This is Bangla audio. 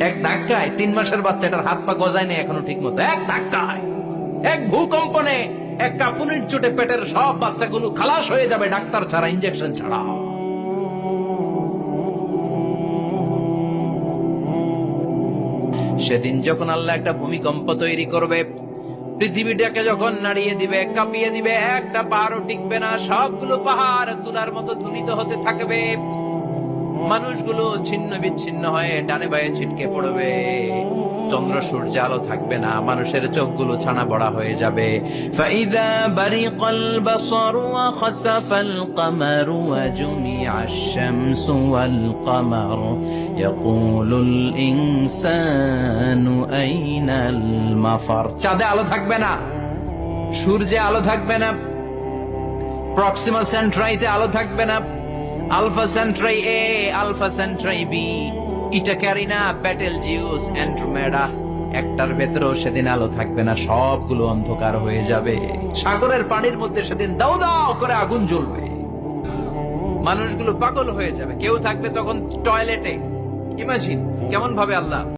এক ধাক্কায় 3 মাসের বাচ্চাটার হাত পা গজায় নেই এখনো ঠিক মতো, এক ধাক্কায়, এক ভূকম্পনে, এক কাঁপুনির চোটে পেটের সব বাচ্চাগুলো খালাস হয়ে যাবে ডাক্তার ছাড়া, ইনজেকশন ছাড়া। সেদিন যখন আল্লাহ একটা ভূমিকম্প তৈরি করবে, পৃথিবীটাকে যখন নাড়িয়ে দিবে, কাঁপিয়ে দিবে, একটা পাহাড়ও টিকবে না, সবগুলো পাহাড় তুলার মতো ধ্বনিত হতে থাকবে, মানুষগুলো ছিন্ন বিচ্ছিন্ন হয়ে ডানে বায়ে ছিটকে পড়বে, চন্দ্র সূর্য আলো থাকবে না, মানুষের চোখগুলো ছানা বড়া হয়ে যাবে। ফাইদা বারিকাল বাসারু ওয়া খাসাফাল কামারু ওয়া জুমিআশ শামসু ওয়াল কামার ইয়াকুলুল ইনসানু আইনাল মাফার। চাঁদে আলো থাকবে না, সূর্যে আলো থাকবে না, প্রক্সিমা সেন্ট্রাইতে আলো থাকবে না, আলফা সেন্ট্রাই এ, আলফা সেন্ট্রাই বি, ইটা ক্যারিনা, ব্যাটেল জিউস, অ্যান্ড্রোমেডা, একটার ভেতরেও সেদিন আলো থাকবে না, সবগুলো অন্ধকার হয়ে যাবে। সাগরের পানির মধ্যে সেদিন দাও দাও করে আগুন জ্বলবে, মানুষগুলো পাগল হয়ে যাবে, কেউ থাকবে তখন টয়লেটে। ইমাজিন কেমন ভাবে আল্লাহ